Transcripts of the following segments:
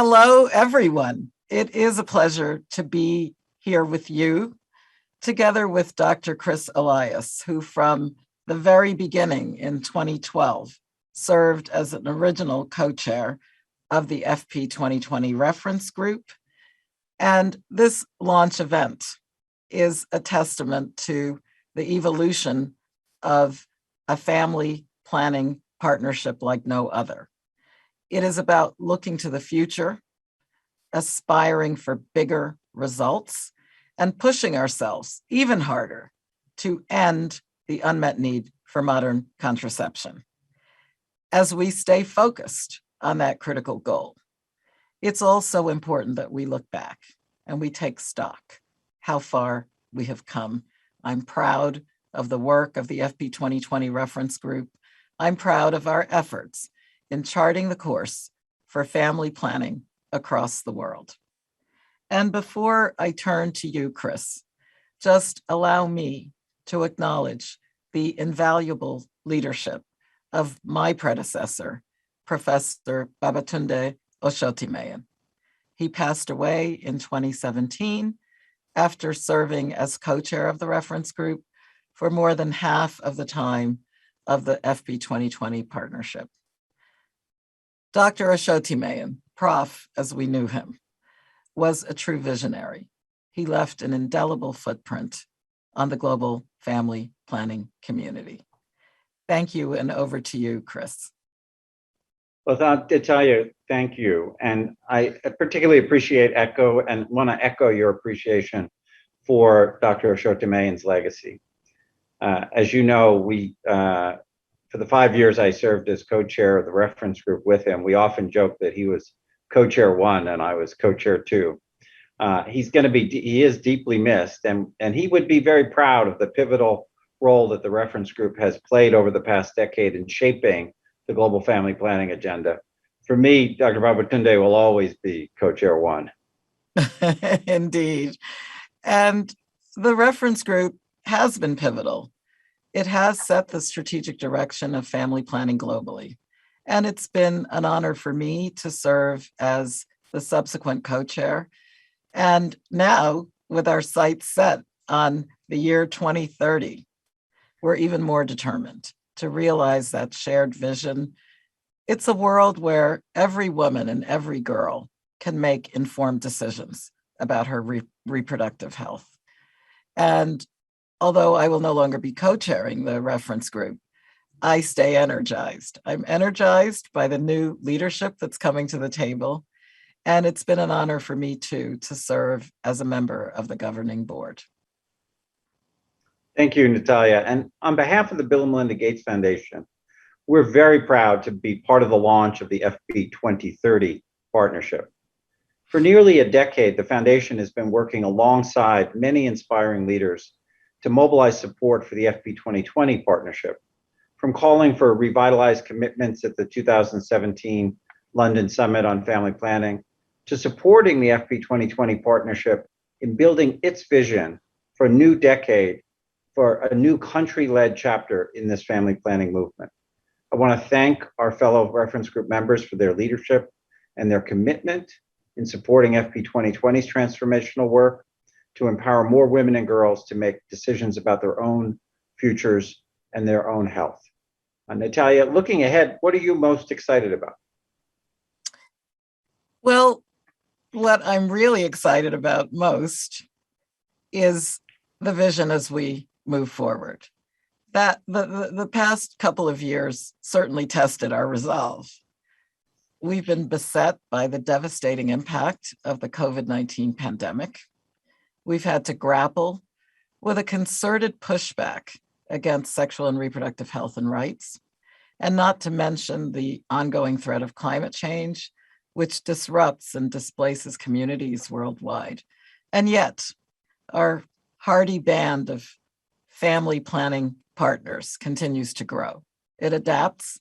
Hello, everyone. It is a pleasure to be here with you, together with Dr. Chris Elias, who from the very beginning in 2012 served as an original co-chair of the FP2020 reference group. And this launch event is a testament to the evolution of a family planning partnership like no other. It is about looking to the future, aspiring for bigger results, and pushing ourselves even harder to end the unmet need for modern contraception. As we stay focused on that critical goal, it's also important that we look back and we take stock how far we have come. I'm proud of the work of the FP2020 reference group. I'm proud of our efforts in charting the course for family planning across the world. And before I turn to you, Chris, just allow me to acknowledge the invaluable leadership of my predecessor, Professor Babatunde Oshotimehin. He passed away in 2017 after serving as co-chair of the reference group for more than half of the time of the FP2020 partnership. Dr. Oshotimehin, Prof, as we knew him, was a true visionary. He left an indelible footprint on the global family planning community. Thank you, and over to you, Chris. Well, Natalia, thank you. And I particularly appreciate and want to echo your appreciation for Dr. Oshotimehin's legacy. As you know, for the 5 years I served as co-chair of the reference group with him, we often joke that he was co-chair 1 and I was co-chair 2. He is deeply missed, and he would be very proud of the pivotal role that the reference group has played over the past decade in shaping the global family planning agenda. For me, Dr. Babatunde will always be co-chair 1. Indeed. And the reference group has been pivotal. It has set the strategic direction of family planning globally. And it's been an honor for me to serve as the subsequent co-chair. And now, with our sights set on the year 2030, we're even more determined to realize that shared vision. It's a world where every woman and every girl can make informed decisions about her reproductive health. And although I will no longer be co-chairing the reference group, I stay energized. I'm energized by the new leadership that's coming to the table. And it's been an honor for me too to serve as a member of the governing board. Thank you, Natalia. And on behalf of the Bill Melinda Gates Foundation, we're very proud to be part of the launch of the FP2030 partnership. For nearly a decade, the foundation has been working alongside many inspiring leaders to mobilize support for the FP2020 partnership, from calling for revitalized commitments at the 2017 London Summit on Family Planning, to supporting the FP2020 partnership in building its vision for a new decade, for a new country-led chapter in this family planning movement. I want to thank our fellow reference group members for their leadership and their commitment in supporting FP2020's transformational work to empower more women and girls to make decisions about their own futures and their own health. Natalia, looking ahead, what are you most excited about? Well, what I'm really excited about most is the vision as we move forward. That the past couple of years certainly tested our resolve. We've been beset by the devastating impact of the COVID-19 pandemic. We've had to grapple with a concerted pushback against sexual and reproductive health and rights, and not to mention the ongoing threat of climate change, which disrupts and displaces communities worldwide. And yet, our hardy band of family planning partners continues to grow. It adapts,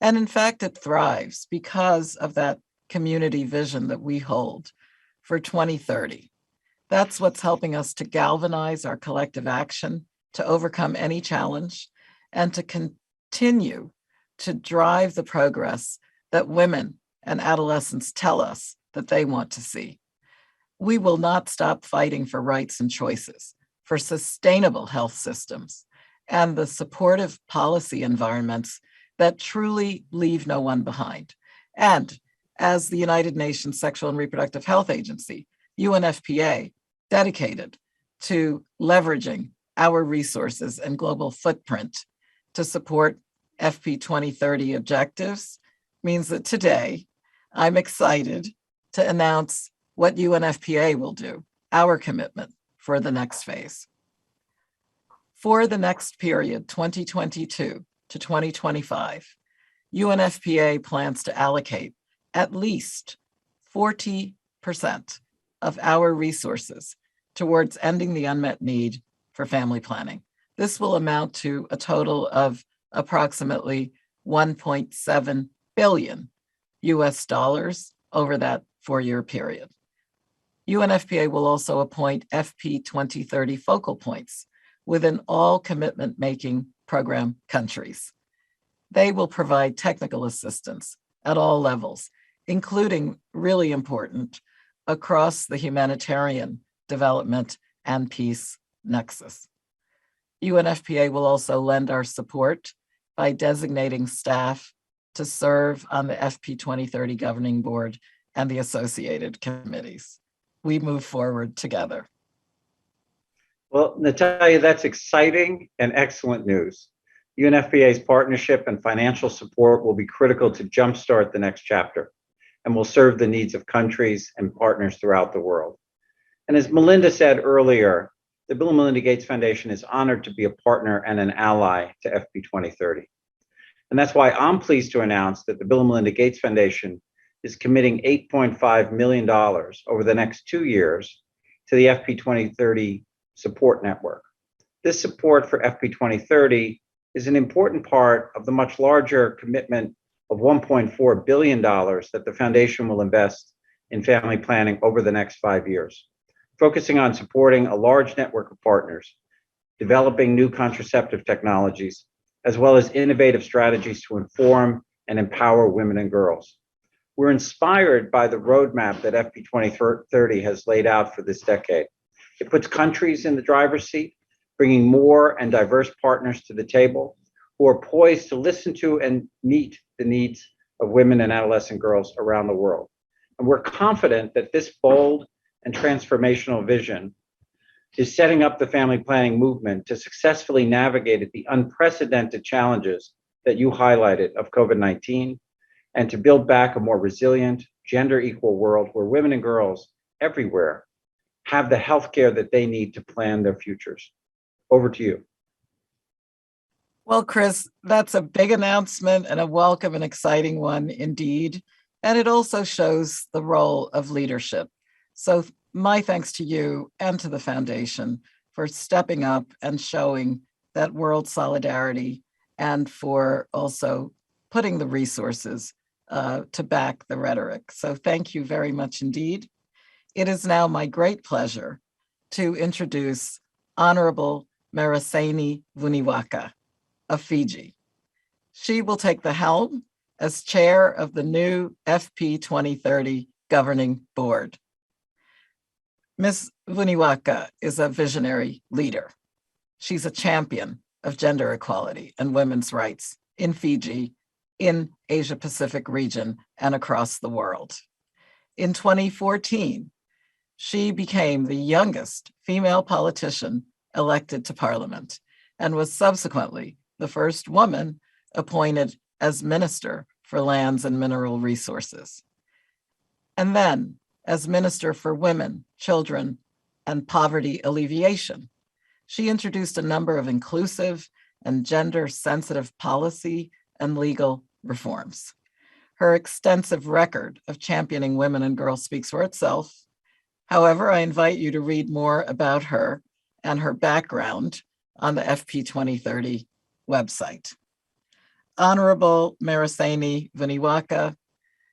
and in fact, it thrives because of that community vision that we hold for 2030. That's what's helping us to galvanize our collective action, to overcome any challenge, and to continue to drive the progress that women and adolescents tell us that they want to see. We will not stop fighting for rights and choices, for sustainable health systems, and the supportive policy environments that truly leave no one behind. And as the United Nations Sexual and Reproductive Health Agency, UNFPA, dedicated to leveraging our resources and global footprint to support FP2030 objectives, means that today I'm excited to announce what UNFPA will do, our commitment for the next phase. For the next period, 2022 to 2025, UNFPA plans to allocate at least 40% of our resources towards ending the unmet need for family planning. This will amount to a total of approximately 1.7 billion US dollars over that 4-year period. UNFPA will also appoint FP2030 focal points within all commitment-making program countries. They will provide technical assistance at all levels, including, really important, across the humanitarian, development, and peace nexus. UNFPA will also lend our support by designating staff to serve on the FP2030 Governing Board and the associated committees. We move forward together. Well, Natalia, that's exciting and excellent news. UNFPA's partnership and financial support will be critical to jumpstart the next chapter and will serve the needs of countries and partners throughout the world. And as Melinda said earlier, the Bill Melinda Gates Foundation is honored to be a partner and an ally to FP2030. And that's why I'm pleased to announce that the Bill Melinda Gates Foundation is committing $8.5 million over the next 2 years to the FP2030 support network. This support for FP2030 is an important part of the much larger commitment of $1.4 billion that the foundation will invest in family planning over the next 5 years, focusing on supporting a large network of partners, developing new contraceptive technologies, as well as innovative strategies to inform and empower women and girls. We're inspired by the roadmap that FP2030 has laid out for this decade. It puts countries in the driver's seat, bringing more and diverse partners to the table who are poised to listen to and meet the needs of women and adolescent girls around the world. And we're confident that this bold and transformational vision is setting up the family planning movement to successfully navigate the unprecedented challenges that you highlighted of COVID-19 and to build back a more resilient, gender equal world where women and girls everywhere have the healthcare that they need to plan their futures. Over to you. Well, Chris, that's a big announcement and a welcome and exciting one indeed. And it also shows the role of leadership. So my thanks to you and to the foundation for stepping up and showing that world solidarity and for also putting the resources to back the rhetoric. So thank you very much indeed. It is now my great pleasure to introduce Honorable Mereseini Vuniwaqa of Fiji. She will take the helm as chair of the new FP2030 Governing Board. Ms. Vuniwaqa is a visionary leader. She's a champion of gender equality and women's rights in Fiji, in Asia Pacific region, and across the world. In 2014, she became the youngest female politician elected to parliament and was subsequently the first woman appointed as Minister for Lands and Mineral Resources. And then as Minister for Women, Children, and Poverty Alleviation, she introduced a number of inclusive and gender-sensitive policy and legal reforms. Her extensive record of championing women and girls speaks for itself. However, I invite you to read more about her and her background on the FP2030 website. Honorable Mereseini Vuniwaqa,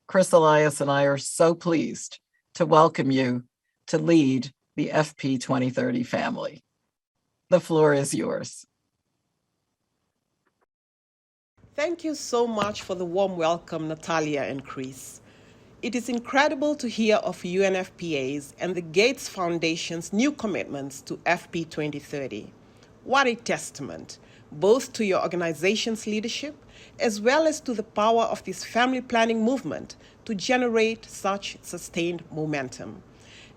Chris Elias and I are so pleased to welcome you to lead the FP2030 family. The floor is yours. Thank you so much for the warm welcome, Natalia and Chris. It is incredible to hear of UNFPA's and the Gates Foundation's new commitments to FP 2030. What a testament, both to your organization's leadership as well as to the power of this family planning movement to generate such sustained momentum.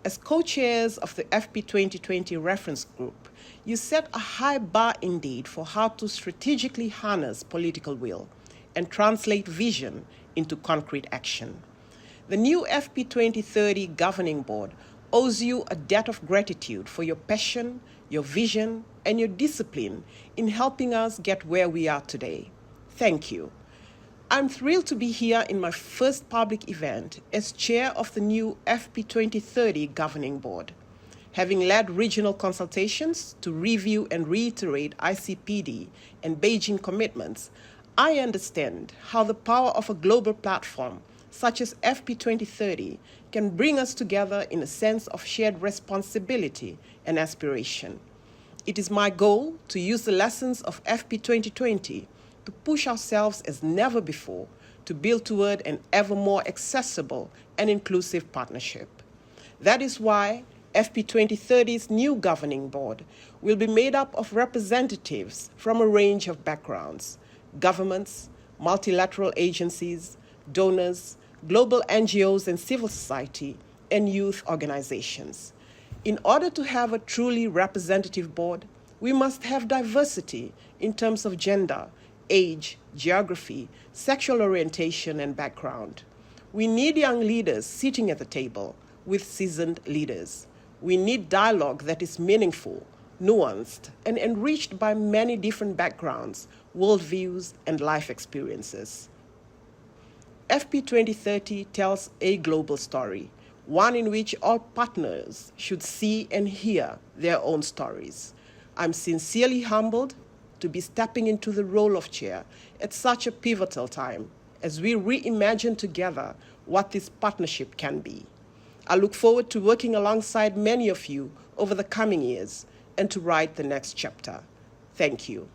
As co-chairs of the FP 2020 reference group, you set a high bar indeed for how to strategically harness political will and translate vision into concrete action. The new FP 2030 Governing Board owes you a debt of gratitude for your passion, your vision, and your discipline in helping us get where we are today. Thank you. I'm thrilled to be here in my first public event as chair of the new FP 2030 Governing Board. Having led regional consultations to review and reiterate ICPD and Beijing commitments, I understand how the power of a global platform such as FP 2030 can bring us together in a sense of shared responsibility and aspiration. It is my goal to use the lessons of FP 2020 to push ourselves as never before to build toward an ever more accessible and inclusive partnership. That is why FP 2030's new governing board will be made up of representatives from a range of backgrounds: governments, multilateral agencies, donors, global NGOs and civil society, and youth organizations. In order to have a truly representative board, we must have diversity in terms of gender, age, geography, sexual orientation, and background. We need young leaders sitting at the table with seasoned leaders. We need dialogue that is meaningful, nuanced, and enriched by many different backgrounds, worldviews, and life experiences. FP 2030 tells a global story, one in which all partners should see and hear their own stories. I'm sincerely humbled to be stepping into the role of chair at such a pivotal time as we reimagine together what this partnership can be. I look forward to working alongside many of you over the coming years and to write the next chapter. Thank you.